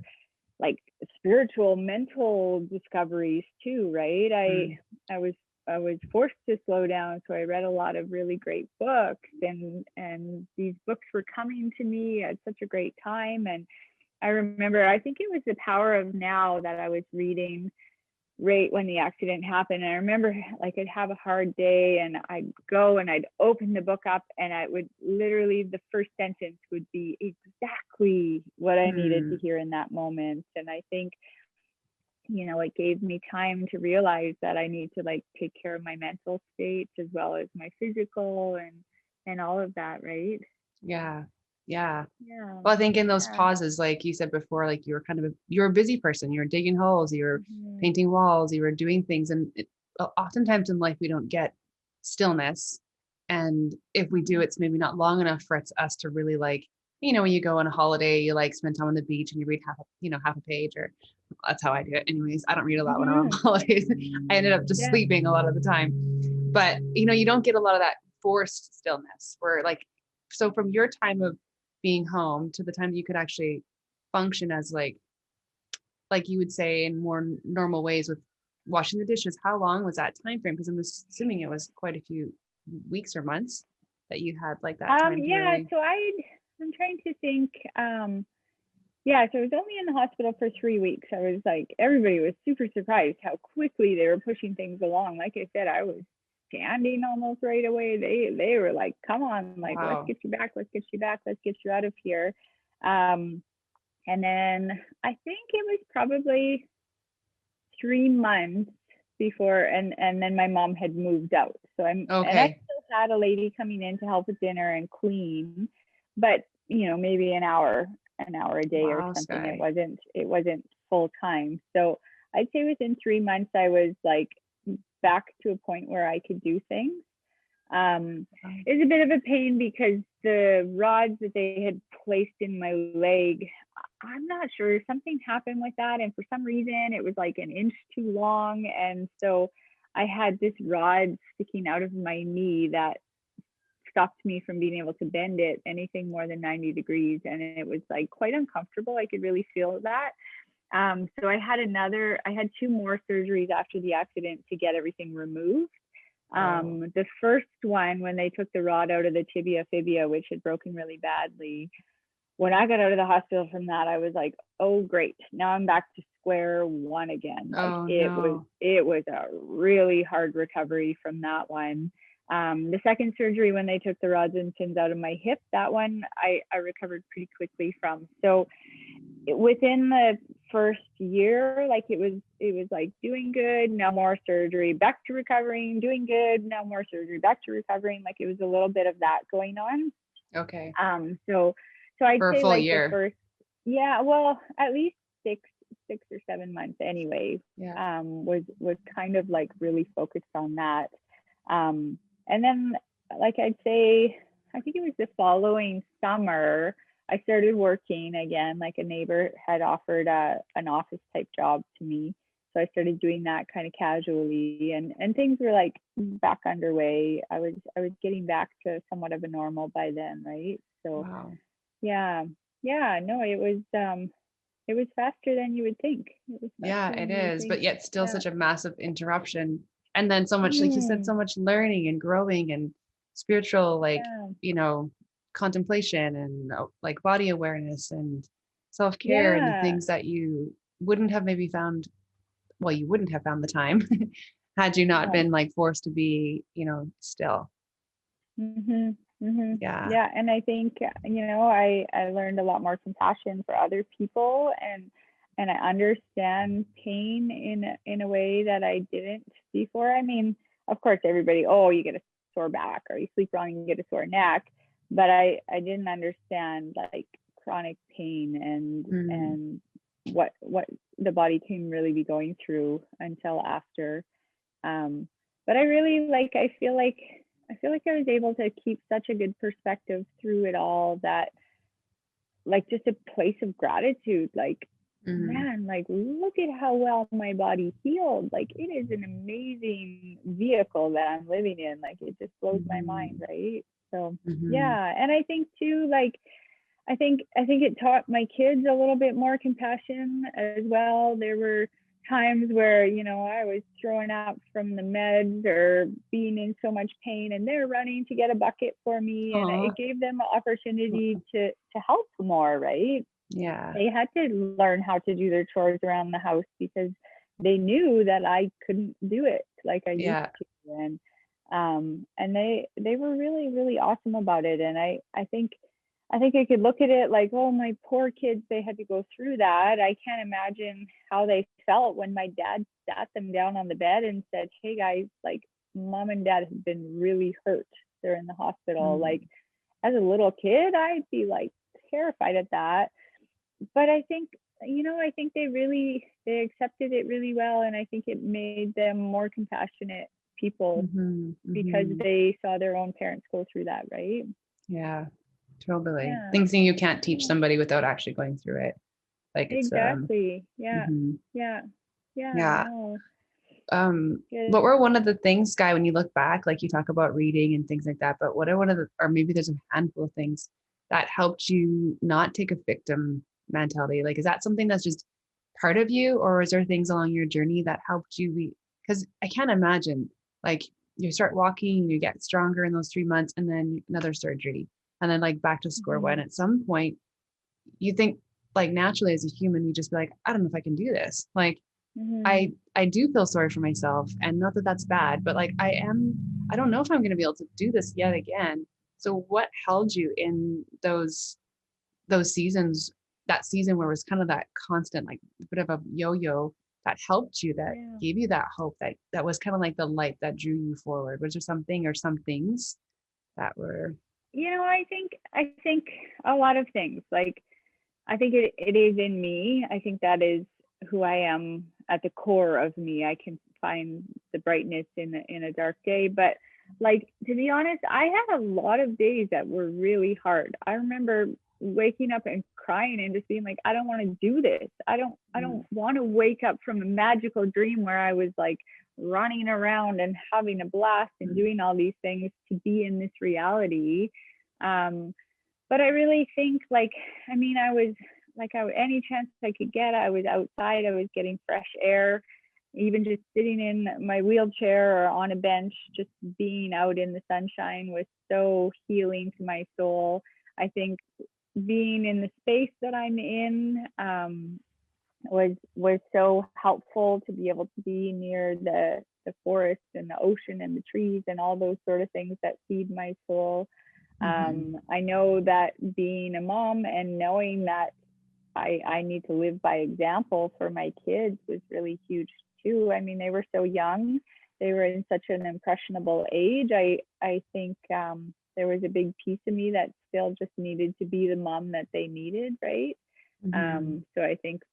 like spiritual, mental discoveries too, right? Mm, I was forced to slow down, so I read a lot of really great books, and these books were coming to me at such a great time. And I remember, I think it was The Power of Now that I was reading right when the accident happened. And I remember, like, I'd have a hard day and I'd go and I'd open the book up, and I would literally, the first sentence would be exactly what I needed to mm, hear in that moment. And I think, it gave me time to realize that I need to like take care of my mental state as well as my physical, and all of that, right? yeah. Yeah. Yeah. Well, I think in those Yeah. pauses, like you said before, like you were you're a busy person, you were digging holes, you were Mm-hmm. painting walls, you were doing things. And oftentimes in life, we don't get stillness. And if we do, it's maybe not long enough for us to really like, when you go on a holiday, you like spend time on the beach and you read half a page, or that's how I do it. Anyways, I don't read a lot when I'm on Mm-hmm. holidays. I ended up just Yeah. sleeping a lot of the time. But, you don't get a lot of that forced stillness where like, so from your time of being home to the time that you could actually function as like you would say in more normal ways with washing the dishes, how long was that time frame? Because I'm assuming it was quite a few weeks or months that you had like that time to Yeah, really. so I'm trying to think. Yeah, so I was only in the hospital for 3 weeks. I was like, everybody was super surprised how quickly they were pushing things along. Like I said, I was standing almost right away. They were like, come on, like, let's Wow. get you back, let's get you back, let's get you out of here. Um, and then I think it was probably 3 months before, and then my mom had moved out. And I Okay. still had a lady coming in to help with dinner and clean, but maybe an hour a day or Wow, something. It Skye. wasn't full time. So I'd say within 3 months I was like back to a point where I could do things. It's a bit of a pain because the rods that they had placed in my leg, I'm not sure, something happened with that, and for some reason it was like an inch too long, and so I had this rod sticking out of my knee that stopped me from being able to bend it anything more than 90 degrees, and it was like quite uncomfortable. I could really feel that. So I had two more surgeries after the accident to get everything removed. Oh. The first one, when they took the rod out of the tibia fibia, which had broken really badly, when I got out of the hospital from that, I was like, oh great, now I'm back to square one again. Like Oh no. it was a really hard recovery from that one. The second surgery, when they took the rods and pins out of my hip, that one I recovered pretty quickly from. So within the first year, like it was like doing good, no more surgery, back to recovering, doing good, no more surgery, back to recovering. Like it was a little bit of that going on. Okay. So I'd For a say full like the year. first, yeah, well, at least six or 7 months anyway, Yeah. was kind of like really focused on that. And then like I'd say, I think it was the following summer, I started working again. Like a neighbor had offered an office type job to me. So I started doing that kind of casually, and things were like back underway. I was getting back to somewhat of a normal by then, right? So Wow. yeah, yeah, no, it was faster than you would think. It was Yeah, faster it than you would is, but think. yet still Yeah. such a massive interruption. And then so much, like you said, Mm, so much learning and growing and spiritual, like, yeah. you know, contemplation and like body awareness and self-care and the Yeah. things that you wouldn't have maybe found, well, you wouldn't have found the time had you not No. been like forced to be, still. Mhm. Mhm. Yeah. Yeah, and I think I learned a lot more compassion for other people, and I understand pain in a way that I didn't before. I mean, of course everybody, oh, you get a sore back or you sleep wrong, you get a sore neck, but I didn't understand like chronic pain Mm, and what the body can really be going through until after. Um, but I really like, I feel like I was able to keep such a good perspective through it all, that like just a place of gratitude. Like, mm, man, like look at how well my body healed. Like it is an amazing vehicle that I'm living in. Like it just blows my mind, mhm, right? So mhm. yeah, and I think too, like I think it taught my kids a little bit more compassion as well. There were times where, I was throwing up from the meds or being in so much pain, and they're running to get a bucket for me, and Aw. it gave them an opportunity to help more, right? Yeah. They had to learn how to do their chores around the house because they knew that I couldn't do it like I used Yeah. to. And they were really, really awesome about it. And I think I could look at it like, oh, my poor kids, they had to go through that. I can't imagine how they felt when my dad sat them down on the bed and said, hey guys, like mom and dad have been really hurt. They're in the hospital. Like Mm, as a little kid, I'd be like terrified at that. But I think they accepted it really well, and I think it made them more compassionate people mhm, because mhm. they saw their own parents go through that, right? Yeah, totally. Yeah. Things that you can't teach Yeah. somebody without actually going through it. Like it's Exactly. Yeah. mhm. Yeah. Yeah. Yeah. No. What Good. were one of the things, Skye, when you look back, like you talk about reading and things like that, but what are one of the, or maybe there's a handful of things that helped you not take a victim mentality? Like, is that something that's just part of you, or is there things along your journey that helped you be, because I can't imagine, like, you start walking, you get stronger in those 3 months, and then another surgery, and then like back to square one. Mhm. At some point, you think, like, naturally as a human, you just be like, I don't know if I can do this. Like, Mhm. I do feel sorry for myself, and not that that's bad, but like I don't know if I'm going to be able to do this yet again. So what held you in those seasons, that season where it was kind of that constant, like bit of a yo-yo, that helped you, that Yeah. gave you that hope, that was kind of like the light that drew you forward? Was there something or some things that were I think a lot of things. Like I think it is in me. I think that is who I am at the core of me. I can find the brightness in a dark day. But like to be honest, I had a lot of days that were really hard. I remember waking up and crying and just being like, I don't want to do this. I don't mm, want to wake up from a magical dream where I was like running around and having a blast and mm, doing all these things to be in this reality. Um, but I really think like, I mean, I was like, any chance I could get, I was outside, I was getting fresh air, even just sitting in my wheelchair or on a bench, just being out in the sunshine was so healing to my soul. I think being in the space that I'm in was so helpful, to be able to be near the forest and the ocean and the trees and all those sort of things that feed my soul. I know that being a mom and knowing that I need to live by example for my kids was really huge too. I mean, they were so young. They were in such an impressionable age. I think there was a big piece of me that still just needed to be the mom that they needed, right? So I think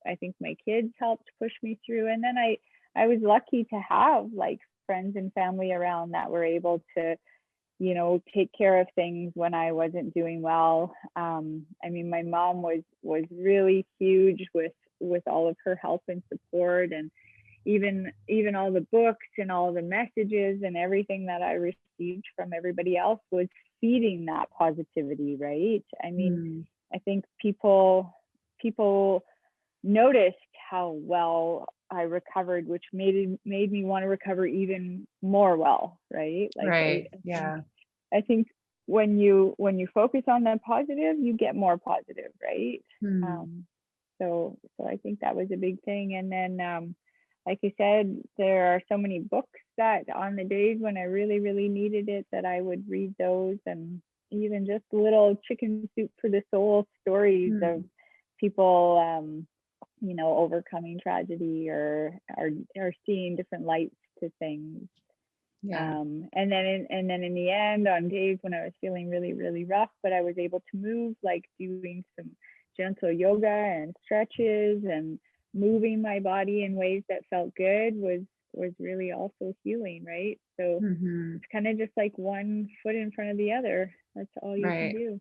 my kids helped push me through. And then I was lucky to have like friends and family around that were able to, you know, take care of things when I wasn't doing well. I mean, my mom was really huge with all of her help and support, and even all the books and all the messages and everything that I received from everybody else was feeding that positivity, right? I mean, I think people noticed how well I recovered, which made me want to recover even more well, right? Like Right. Yeah. I think when you focus on the positive, you get more positive, right? So I think that was a big thing. And then like I said, there are so many books that on the days when I really, really needed it, that I would read those, and even just little chicken soup for the soul stories of people you know, overcoming tragedy or seeing different lights to things. Yeah. And then in the end, on days when I was feeling really, really rough, but I was able to move, like doing some gentle yoga and stretches and moving my body in ways that felt good was really also healing, right? So it's kind of just like one foot in front of the other. That's all you can Right. do.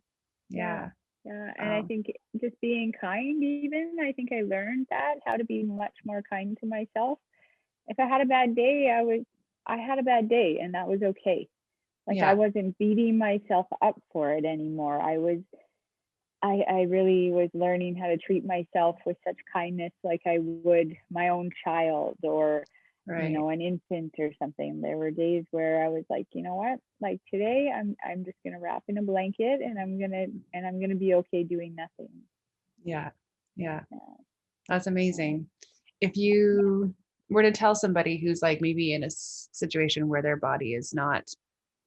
Yeah. Yeah. And I think just being kind, even, I think I learned that, how to be much more kind to myself. If I had a bad day, I had a bad day, and that was okay. Like I Yeah. wasn't beating myself up for it anymore. I really was learning how to treat myself with such kindness, like I would my own child, or you Right. know, an infant or something. There were days where I was like, you know what, like today I'm just gonna wrap in a blanket, and I'm gonna be okay doing nothing. Yeah. Yeah. Yeah. That's amazing. If you were to tell somebody who's like maybe in a situation where their body is not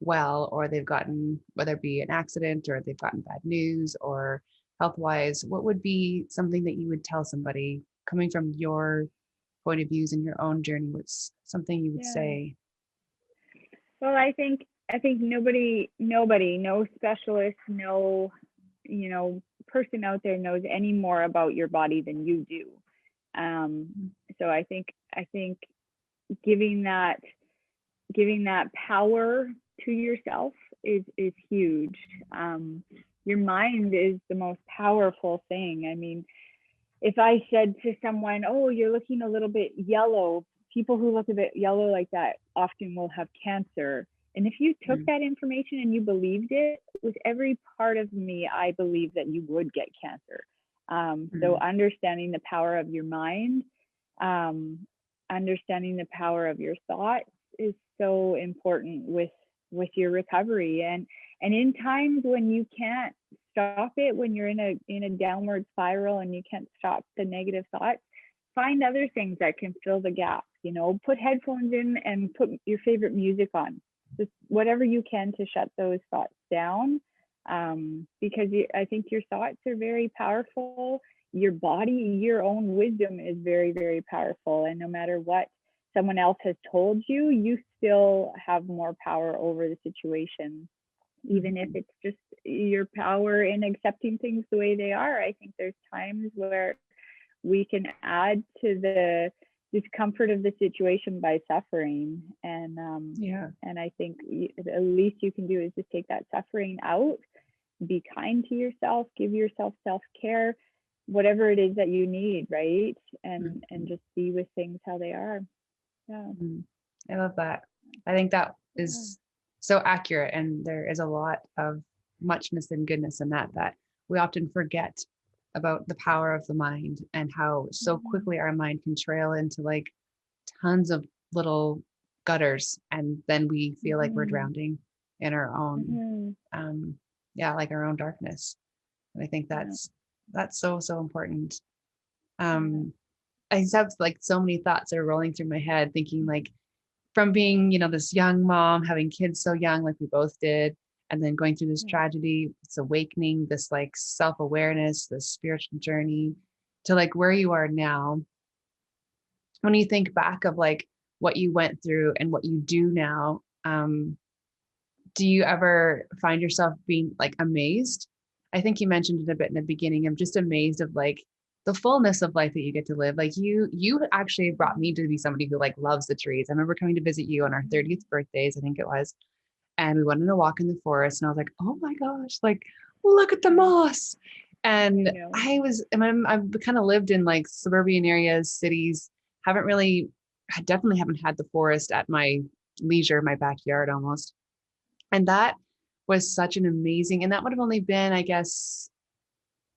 well, or they've gotten, whether it be an accident or they've gotten bad news or health wise, what would be something that you would tell somebody coming from your point of views and your own journey? What's something you would Yeah. say? Well, I think nobody, no specialist, no, you know, person out there knows any more about your body than you do. Um, so I think giving that power to yourself is huge. Your mind is the most powerful thing. I mean, if I said to someone, "Oh, you're looking a little bit yellow," people who look a bit yellow like that often will have cancer. And if you took that information and you believed it, with every part of me, I believe that you would get cancer. So understanding the power of your mind, um, understanding the power of your thoughts is so important with your recovery. And in times when you can't stop it, when you're in a downward spiral and you can't stop the negative thoughts, find other things that can fill the gap. You know, put headphones in and put your favorite music on, just whatever you can to shut those thoughts down. Because I think your thoughts are very powerful. Your body, your own wisdom is very, very powerful. And no matter what someone else has told you, you still have more power over the situation, even if it's just your power in accepting things the way they are. I think there's times where we can add to the discomfort of the situation by suffering. And I think the least you can do is just take that suffering out, be kind to yourself, give yourself self-care, whatever it is that you need, right? And just be with things how they are. Yeah. I love that. I think that is so accurate, and there is a lot of muchness and goodness in that we often forget about the power of the mind, and how so quickly our mind can trail into like tons of little gutters, and then we feel like we're drowning in our own like our own darkness. And I think Yeah. that's so, so important. Yeah. I just have like so many thoughts that are rolling through my head, thinking like from being, this young mom, having kids so young, like we both did, and then going through this Yeah. tragedy, this awakening, this like self-awareness, this spiritual journey to like where you are now. When you think back of like what you went through and what you do now, do you ever find yourself being like amazed? I think you mentioned it a bit in the beginning. I'm just amazed of like the fullness of life that you get to live. Like you actually brought me to be somebody who like loves the trees. I remember coming to visit you on our 30th birthdays, I think it was, and we went on a walk in the forest, and I was like, oh my gosh, like look at the moss. I And know. I've kind of lived in like suburban areas, cities, I definitely haven't had the forest at my leisure, my backyard almost. And that was such an amazing, and that would have only been, I guess,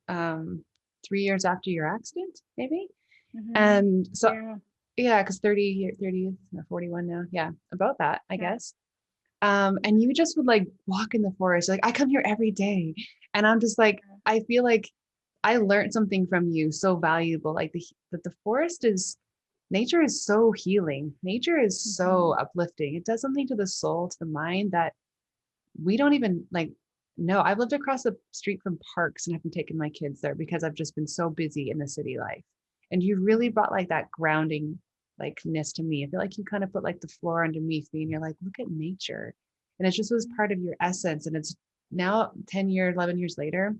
3 years after your accident, maybe. Mm-hmm. And so, Yeah. yeah, because 30 or 41 now. Yeah, about that, I Yeah. guess. And you just would like walk in the forest. Like I come here every day, and I'm just like, I feel like I learned something from you so valuable. Like that the forest is, nature is so healing. Nature is so Mm-hmm. uplifting. It does something to the soul, to the mind that we don't even like know. I've lived across the street from parks and haven't taken my kids there because I've just been so busy in the city life. And you really brought like that grounding likeness to me. I feel like you kind of put like the floor underneath me and you're like, look at nature. And it just was part of your essence. And it's now 10 years, 11 years later,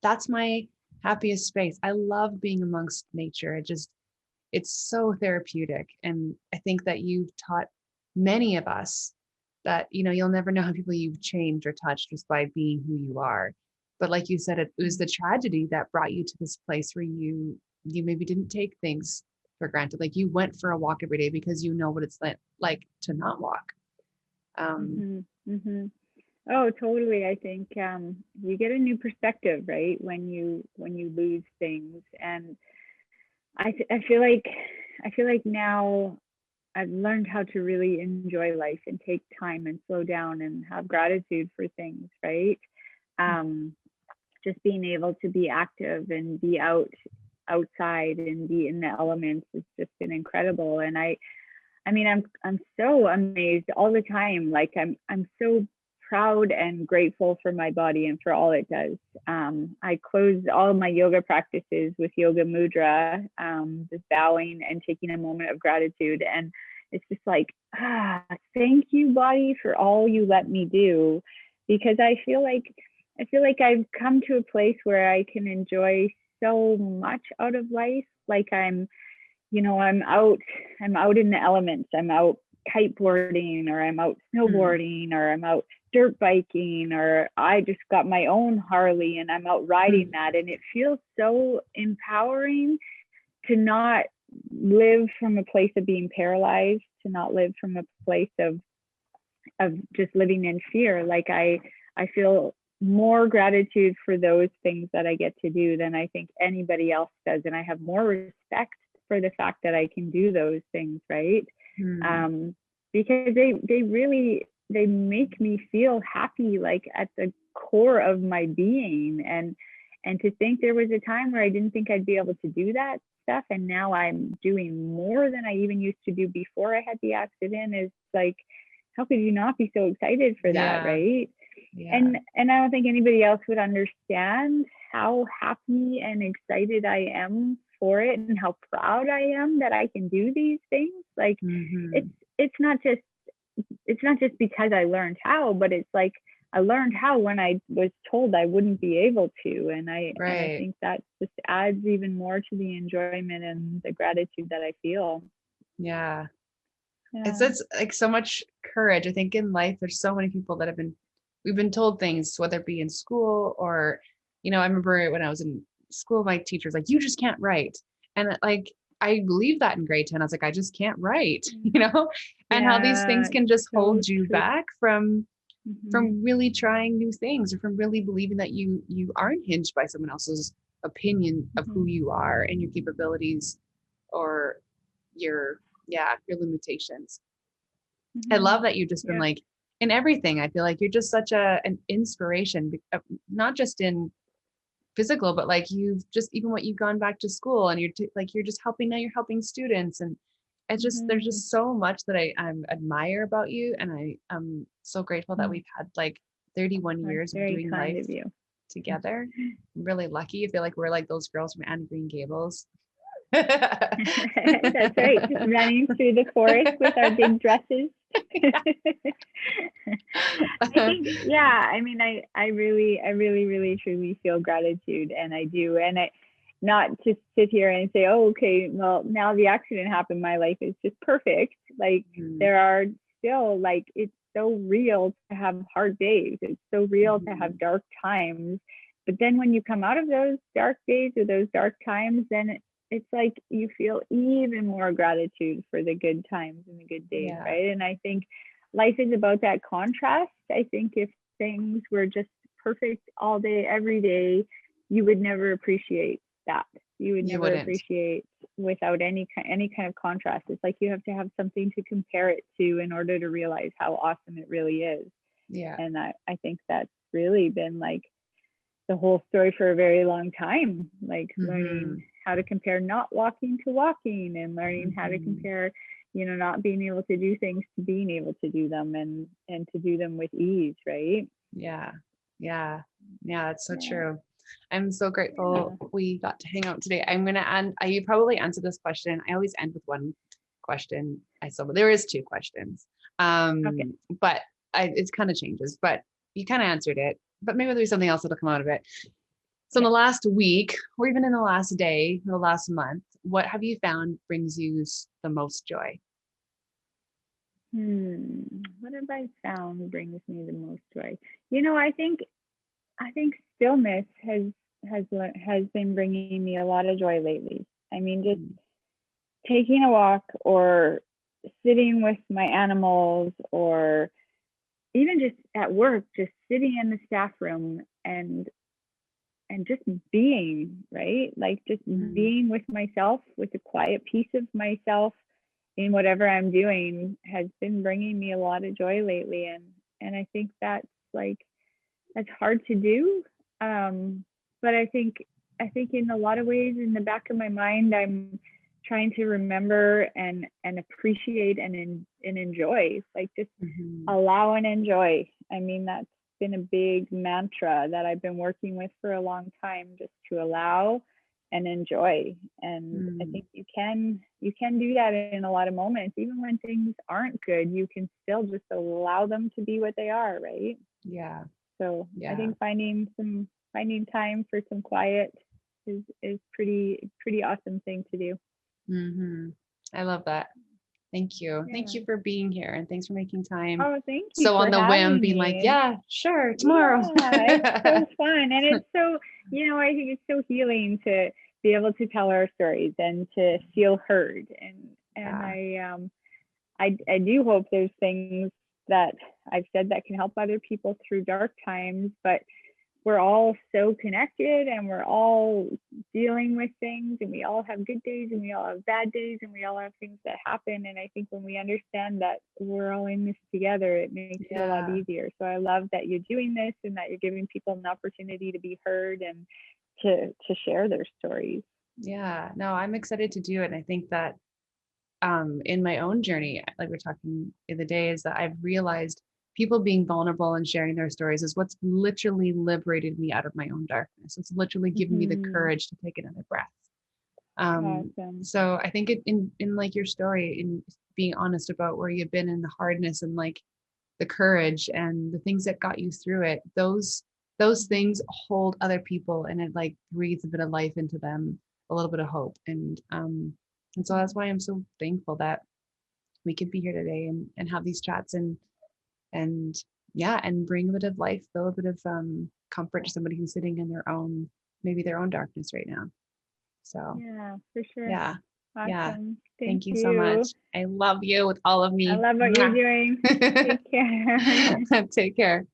that's my happiest space. I love being amongst nature. It's so therapeutic. And I think that you've taught many of us that, you'll never know how people you've changed or touched just by being who you are. But like you said, it was the tragedy that brought you to this place where you maybe didn't take things for granted. Like you went for a walk every day because you know what it's like to not walk. Um, Mm-hmm. Mm-hmm. Oh, totally. I think you get a new perspective, right? When you lose things, and I feel like now I've learned how to really enjoy life and take time and slow down and have gratitude for things, right? Um, just being able to be active and be outside and be in the elements has just been incredible. And I mean, I'm so amazed all the time. Like I'm so proud and grateful for my body and for all it does. I close all of my yoga practices with yoga mudra, just bowing and taking a moment of gratitude. And it's just like, thank you, body, for all you let me do, because I feel like I've come to a place where I can enjoy so much out of life. Like I'm out in the elements. I'm out kiteboarding, or I'm out hmm, snowboarding, or I'm out dirt biking, or I just got my own Harley and I'm out riding hmm, that. And it feels so empowering to not live from a place of being paralyzed, to not live from a place of just living in fear. Like I feel more gratitude for those things that I get to do than I think anybody else does. And I have more respect for the fact that I can do those things, right? hmm. Um, because they really they make me feel happy, like at the core of my being. And to think there was a time where I didn't think I'd be able to do that stuff, and now I'm doing more than I even used to do before I had the accident, is like, how could you not be so excited for that, Yeah, right? yeah. And I don't think anybody else would understand how happy and excited I am for it, and how proud I am that I can do these things. Like it's Hmm. it's not just it's not just because I learned how, but it's like I learned how when I was told I wouldn't be able to. And I Right. think that just adds even more to the enjoyment and the gratitude that I feel. Yeah. Yeah. It's like so much courage. I think in life, there's so many people that we've been told things, whether it be in school or, I remember when I was in school, my teacher's like, you just can't write. And like, I believe that in grade 10. I was like, I just can't write, and how these things Yeah, can just so hold you true. back from Mm-hmm. from really trying new things, or from really believing that you aren't hinged by someone else's opinion of who Mm-hmm. you are and your capabilities, or your your limitations. I Mm-hmm. love that you've just been Yeah. like in everything. I feel like you're just such an inspiration, not just in physical, but like you've just, even what you've gone back to school and like you're just helping, now you're helping students, and it's just, there's Mhm. just so much that I admire about you, and I'm so grateful that we've had like 31 That's years of very doing kind life of you. together. I'm really lucky. I feel like we're like those girls from Anne of Green Gables. That's right. Running through the forest with our big dresses. I think, yeah, I mean, I really, truly feel gratitude, and I do. And I, not to sit here and say, oh, okay, well, now the accident happened, my life is just perfect. Like, Mhm. there are still, like, it's so real to have hard days. It's so real to have Mhm. dark times. But then when you come out of those dark days or those dark times, then it's like you feel even more gratitude for the good times and the good days, Yeah. right? And I think life is about that contrast. I think if things were just perfect all day, every day, you would never appreciate that. You would You never wouldn't. appreciate without any kind of contrast. It's like you have to have something to compare it to in order to realize how awesome it really is. Yeah. And I think that's really been like the whole story for a very long time, like learning Mhm. how to compare not walking to walking, and learning how to Mhm. compare, not being able to do things to being able to do them, and to do them with ease, right? Yeah. Yeah. Yeah. It's so Yeah. true. I'm so Yeah. grateful we got to hang out today. I'm gonna end. You probably answered this question. I always end with one question. But there is two questions. Okay. But it kind of changes. But you kind of answered it. But maybe there's something else that'll come out of it. So in Yeah. the last week, or even in the last day, or the last month, what have you found brings you the most joy? What have I found brings me the most joy? I think stillness has been bringing me a lot of joy lately. I mean, just Mhm. taking a walk, or sitting with my animals, or even just at work, just sitting in the staff room, and just being, right, like just Mhm. being with myself, with a quiet piece of myself in whatever I'm doing, has been bringing me a lot of joy lately. And I think that's like, that's hard to do. But I think in a lot of ways, in the back of my mind, I'm trying to remember and appreciate and enjoy, like just Mhm. allow and enjoy. I mean, that's been a big mantra that I've been working with for a long time, just to allow and enjoy. And I Mhm. think you can do that in a lot of moments, even when things aren't good. You can still just allow them to be what they are, right? Yeah. So I Yeah. think finding time for some quiet is pretty awesome thing to do. Mhm. I love that. Thank you. Thank Yeah. you for being here, and thanks for making time. Oh, thank you So on for the whim, having being like, me. yeah, sure, tomorrow. Yeah, it's so fun, and it's so, I think it's so healing to be able to tell our stories and to feel heard. And Yeah. I do hope there's things that I've said that can help other people through dark times, but we're all so connected, and we're all dealing with things, and we all have good days and we all have bad days, and we all have things that happen. And I think when we understand that we're all in this together, it makes it a lot Yeah. easier. So I love that you're doing this, and that you're giving people an opportunity to be heard, and to share their stories. Yeah. No, I'm excited to do it. And I think that in my own journey, like we're talking the other day, is that I've realized people being vulnerable and sharing their stories is what's literally liberated me out of my own darkness. It's literally given me the Mm-hmm. courage to take another breath. Um, Awesome. so I think in like your story, in being honest about where you've been in the hardness and like the courage and the things that got you through it, those things hold other people, and it like breathes a bit of life into them, a little bit of hope. And so that's why I'm so thankful that we could be here today and have these chats and yeah, and bring a bit of life, feel a bit of comfort to somebody who's sitting in their own, maybe their own darkness right now. So Yeah, for sure. yeah. Yeah. Awesome. Thank Thank you so you. much. I love you with all of I me. love what you're Mwah. doing. Take care. Take care.